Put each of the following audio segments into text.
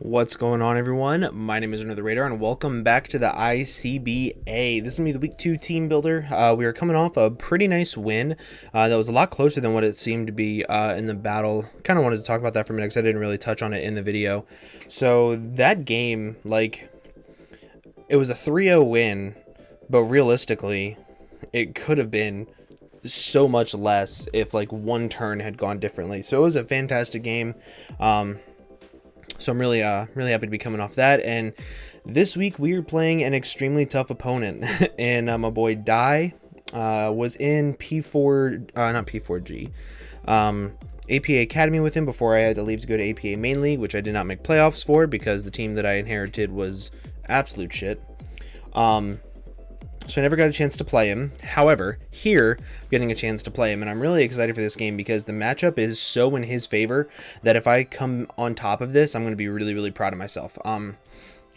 What's going on, everyone? My name is UnderTheRadar, and welcome back to the ICBA. This is going to be the Week 2 team builder. We are coming off a pretty nice win that was a lot closer than what it seemed to be in the battle. Kind of wanted to talk about that for a minute because I didn't really touch on it in the video. So that game, it was a 3-0 win, but realistically, it could have been so much less if one turn had gone differently. So it was a fantastic game. So I'm really happy to be coming off that. And this week we are playing an extremely tough opponent. And my boy Dai was in P4, not P4G, APA Academy with him before I had to leave to go to APA Main League, which I did not make playoffs for because the team that I inherited was absolute shit. So I never got a chance to play him. However, here, I'm getting a chance to play him, and I'm really excited for this game because the matchup is so in his favor that if I come on top of this, I'm going to be really, really proud of myself. I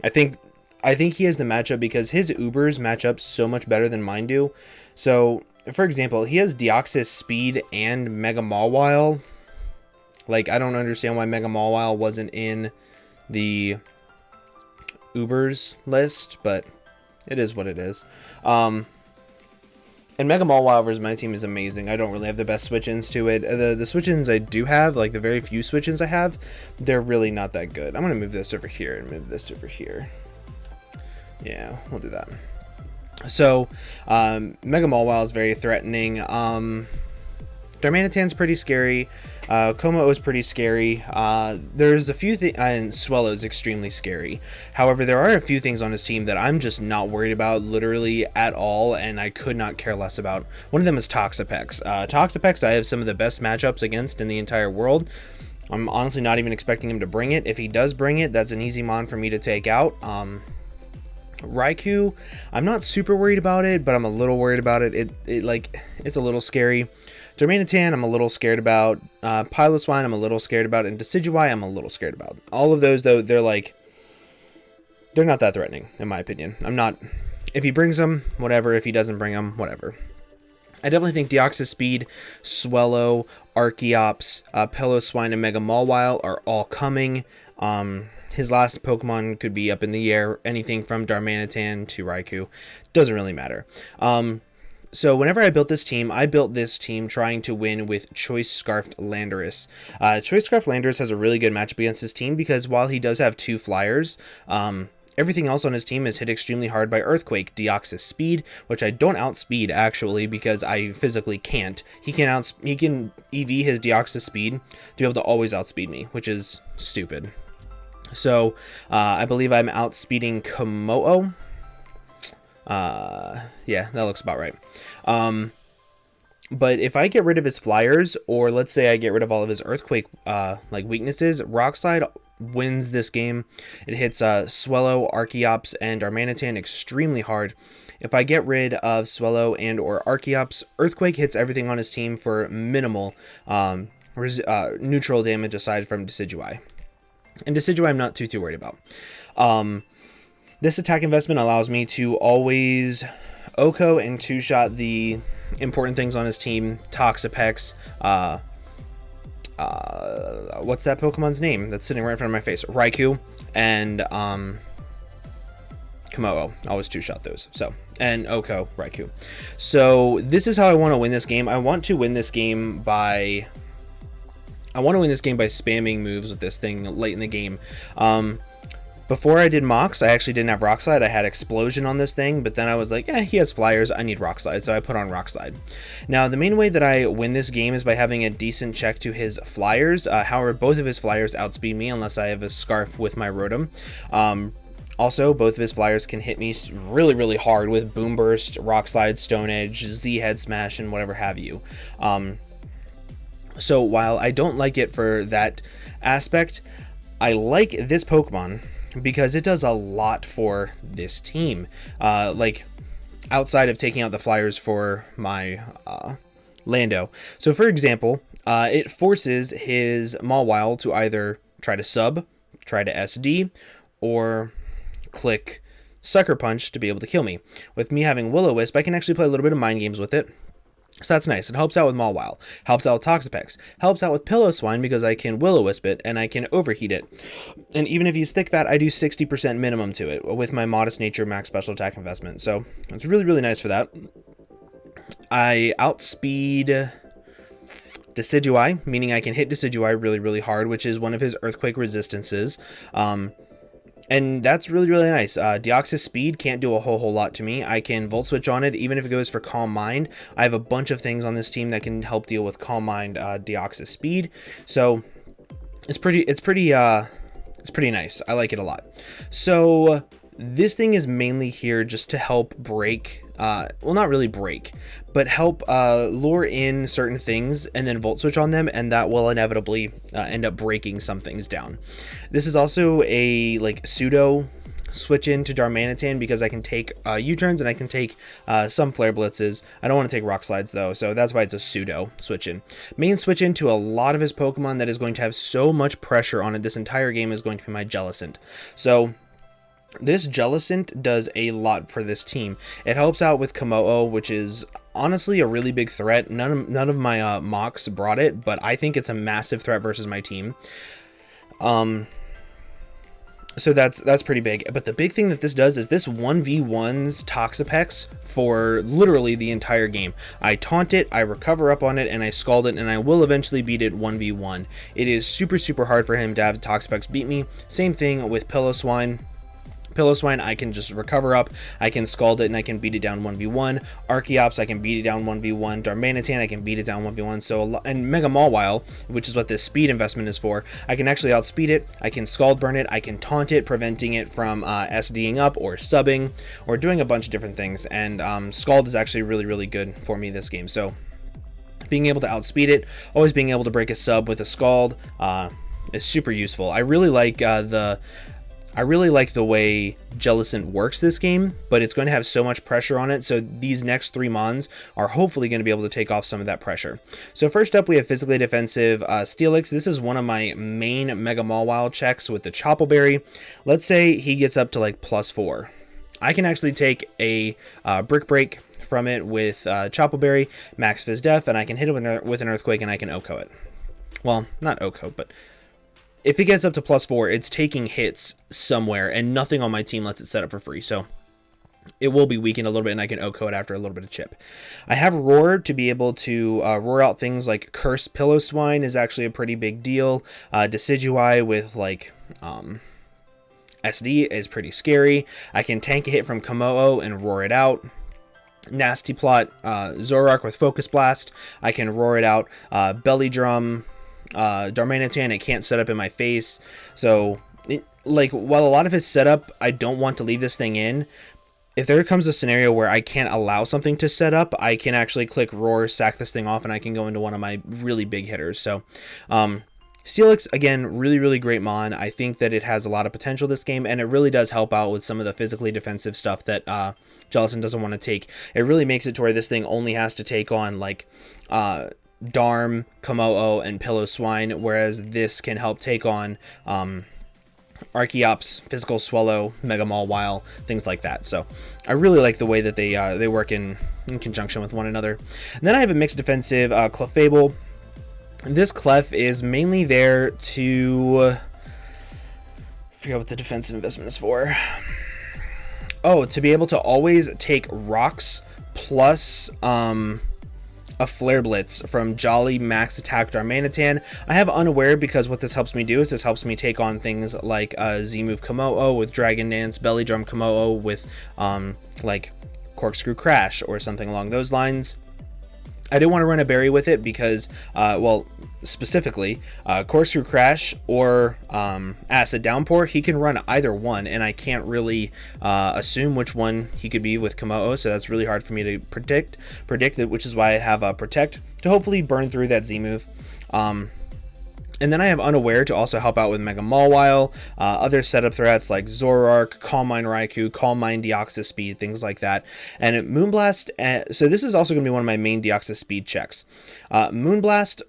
think he has the matchup because his Ubers match up so much better than mine do. So, for example, he has Deoxys Speed and Mega Mawile. I don't understand why Mega Mawile wasn't in the Ubers list, but it is what it is. And Mega Mawile versus my team is amazing. I don't really have the best switch-ins to it. The switch-ins I do have, the very few switch-ins I have, they're really not that good. I'm going to move this over here and move this over here. Yeah, we'll do that. So, Mega Mawile is very threatening. Darmanitan's pretty scary. Como is pretty scary. There's a few things, and Swellow's extremely scary. However, there are a few things on his team that I'm just not worried about literally at all, and I could not care less about. One of them is Toxapex. Toxapex I have some of the best matchups against in the entire world. I'm honestly not even expecting him to bring it. If he does bring it, that's an easy mon for me to take out. Raikou, I'm not super worried about it, but I'm a little worried about it. It's a little scary. Darmanitan, I'm a little scared about. Piloswine, I'm a little scared about. And Decidueye, I'm a little scared about. All of those, though, they're not that threatening, in my opinion. If he brings them, whatever. If he doesn't bring them, whatever. I definitely think Deoxys Speed, Swellow, Archeops, Piloswine, and Mega Mawile are all coming. His last Pokemon could be up in the air. Anything from Darmanitan to Raikou. Doesn't really matter. So whenever I built this team trying to win with Choice Scarfed Landorus. Choice Scarfed Landorus has a really good matchup against his team because while he does have 2 flyers, everything else on his team is hit extremely hard by Earthquake. Deoxys Speed, which I don't outspeed actually because I physically can't. He can EV his Deoxys Speed to be able to always outspeed me, which is stupid. So I believe I'm outspeeding Komodo. Yeah, that looks about right. But if I get rid of his flyers, or let's say I get rid of all of his Earthquake weaknesses, Rock Slide wins this game. It hits Swellow, Archeops, and Darmanitan extremely hard. If I get rid of Swellow and or Archeops, Earthquake hits everything on his team for minimal neutral damage aside from Decidueye. And Decidueye I'm not too worried about. This attack investment allows me to always Oko and 2-shot the important things on his team. Toxapex. What's that Pokemon's name that's sitting right in front of my face? Raikou and Komodo. Always 2-shot those. So, and Oko, Raikou. So this is how I want to win this game. I want to win this game by spamming moves with this thing late in the game. Before I did Mox, I actually didn't have Rock Slide. I had Explosion on this thing, but then I was like, he has Flyers. I need Rock Slide, so I put on Rock Slide. Now, the main way that I win this game is by having a decent check to his Flyers. However, both of his Flyers outspeed me unless I have a Scarf with my Rotom. Also, both of his Flyers can hit me really, really hard with Boom Burst, Rock Slide, Stone Edge, Z-Head Smash, and whatever have you. So while I don't like it for that aspect, I like this Pokemon because it does a lot for this team. Outside of taking out the Flyers for my Lando. So for example, it forces his Mawile to either try to sub, try to SD, or click Sucker Punch to be able to kill me. With me having Will-O-Wisp, I can actually play a little bit of mind games with it. So that's nice. It helps out with Mawile, helps out with Toxapex, helps out with Pillow-Swine because I can Will-O-Wisp it and I can overheat it. And even if he's thick fat, I do 60% minimum to it with my Modest Nature max special attack investment. So it's really, really nice for that. I outspeed Decidueye, meaning I can hit Decidueye really, really hard, which is one of his Earthquake resistances. And that's really, really nice. Deoxys Speed can't do a whole lot to me. I can Volt Switch on it, even if it goes for Calm Mind. I have a bunch of things on this team that can help deal with Calm Mind, Deoxys Speed. So it's pretty nice. I like it a lot. So this thing is mainly here just to help break, well, not really break, but help lure in certain things and then Volt Switch on them, and that will inevitably end up breaking some things down. This is also a like pseudo switch into Darmanitan because I can take U-turns and I can take some Flare Blitzes. I don't want to take Rock Slides though, so that's why it's a pseudo switch in. Main switch into a lot of his Pokemon that is going to have so much pressure on it this entire game is going to be my Jellicent. So this Jellicent does a lot for this team. It helps out with Komodo, which is honestly a really big threat. None of my mocks brought it, but I think it's a massive threat versus my team. So that's pretty big. But the big thing that this does is this 1v1s Toxapex for literally the entire game. I taunt it, I recover up on it, and I scald it, and I will eventually beat it 1v1. It is super, super hard for him to have Toxapex beat me. Same thing with Pillow-Swine. Pillow-Swine, I can just recover up, I can scald it, and I can beat it down 1v1. Archeops, I can beat it down 1v1. Darmanitan, I can beat it down 1v1. So, and Mega Mawile, which is what this speed investment is for, I can actually outspeed it, I can scald burn it, I can taunt it, preventing it from SDing up or subbing, or doing a bunch of different things. And scald is actually really, really good for me this game. So, being able to outspeed it, always being able to break a sub with a scald is super useful. I really like the way Jellicent works this game, but it's going to have so much pressure on it, so these next 3 Mons are hopefully going to be able to take off some of that pressure. So first up, we have physically defensive Steelix. This is one of my main Mega Mawile checks with the Chople Berry. Let's say he gets up to like +4. I can actually take a Brick Break from it with Chople Berry, Max Fizz Def, and I can hit it with an Earthquake, and I can OHKO it. Well, not OHKO, but if it gets up to +4, it's taking hits somewhere, and nothing on my team lets it set up for free. So it will be weakened a little bit, and I can OHKO it after a little bit of chip. I have Roar to be able to roar out things like Curse Pillow-Swine is actually a pretty big deal. Decidueye with like SD is pretty scary. I can tank a hit from Komodo and roar it out. Nasty Plot Zoroark with Focus Blast, I can roar it out. Belly Drum Darmanitan, it can't set up in my face. So like, while a lot of his setup I don't want to leave this thing in, if there comes a scenario where I can't allow something to set up, I can actually click Roar, sack this thing off, and I can go into one of my really big hitters. So Steelix, again, really, really great Mon. I think that it has a lot of potential this game, and it really does help out with some of the physically defensive stuff that Jellicent doesn't want to take. It really makes it to where this thing only has to take on like Darm, Komodo, and Pillow-Swine, whereas this can help take on Archeops, Physical Swallow, Mega Mawile, things like that. So I really like the way that they work in conjunction with one another. And then I have a mixed defensive Clefable. This Clef is mainly there to, I forget what the defensive investment is for. Oh, to be able to always take rocks plus a Flare Blitz from Jolly Max Attack Darmanitan. I have Unaware because what this helps me do is this helps me take on things like Z-Move Komodo with Dragon Dance, Belly Drum Komodo with like Corkscrew Crash or something along those lines. I didn't want to run a berry with it because, well, specifically, Corkscrew Crash or Acid Downpour, he can run either one, and I can't really assume which one he could be with Komodo, so that's really hard for me to predict it, which is why I have Protect to hopefully burn through that Z-move. And then I have Unaware to also help out with Mega Mawile, other setup threats like Zoroark, Calm Mind Raikou, Calm Mind Deoxys Speed, things like that. And Moonblast, so this is also going to be one of my main Deoxys Speed checks. Moonblast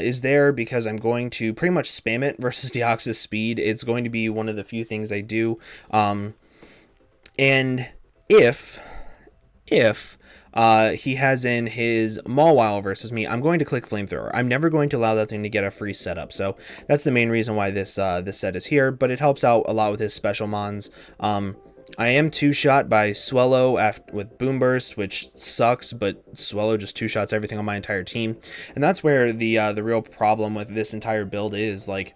is there because I'm going to pretty much spam it versus Deoxys Speed. It's going to be one of the few things I do. And if if he has in his Mawile versus me, I'm going to click Flamethrower. I'm never going to allow that thing to get a free setup. So that's the main reason why this this set is here, but it helps out a lot with his special mons. I am two-shot by Swellow with Boom Burst, which sucks, but Swellow just two-shots everything on my entire team. And that's where the real problem with this entire build is. Like,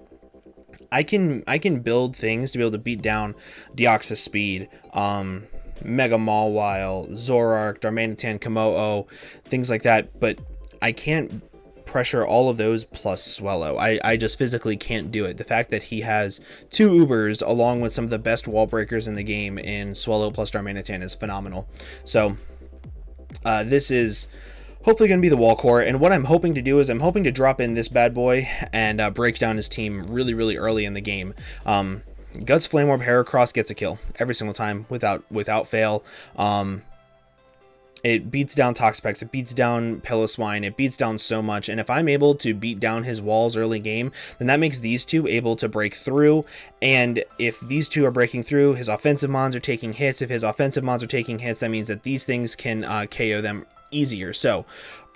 I can build things to be able to beat down Deoxys Speed, Mega Mawile, Zoroark, Darmanitan, Kommo-o, things like that, but I can't pressure all of those plus Swellow. I just physically can't do it. The fact that he has 2 Ubers along with some of the best wall breakers in the game in Swellow plus Darmanitan is phenomenal. So this is hopefully going to be the wall core, and what I'm hoping to do is I'm hoping to drop in this bad boy and break down his team really early in the game. Guts, Flame Orb, Heracross gets a kill every single time without fail. It beats down Toxapex, it beats down Piloswine, it beats down so much, and if I'm able to beat down his walls early game, then that makes these two able to break through, and if these two are breaking through, his offensive mons are taking hits. If his offensive mons are taking hits, that means that these things can KO them easier. So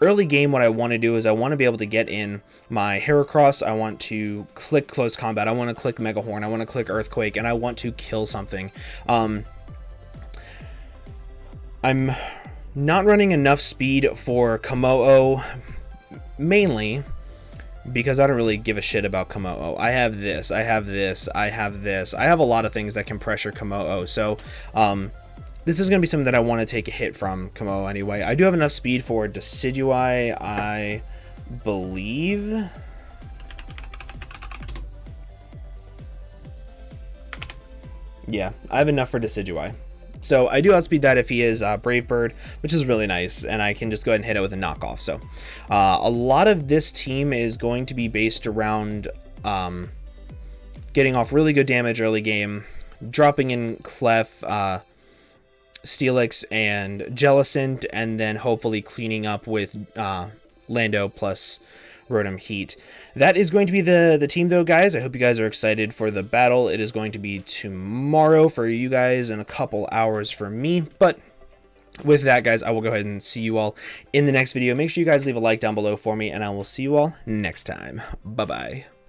early game, what I want to do is I want to be able to get in my Heracross, I want to click Close Combat, I want to click Mega Horn, I want to click Earthquake, and I want to kill something. I'm not running enough speed for Kommo-o, mainly because I don't really give a shit about Kommo-o. I have this, I have this, I have this. I have a lot of things that can pressure Kommo-o, so this is going to be something that I want to take a hit from Kommo-o anyway. I do have enough speed for Decidueye, I believe. Yeah, I have enough for Decidueye. So I do outspeed that if he is Brave Bird, which is really nice, and I can just go ahead and hit it with a knockoff. So a lot of this team is going to be based around getting off really good damage early game, dropping in Clef, Steelix, and Jellicent, and then hopefully cleaning up with Lando plus Rotom Heat. That is going to be the team, though, guys. I hope you guys are excited for the battle. It is going to be tomorrow for you guys and a couple hours for me. But with that, guys, I will go ahead and see you all in the next video. Make sure you guys leave a like down below for me, and I will see you all next time. Bye-bye.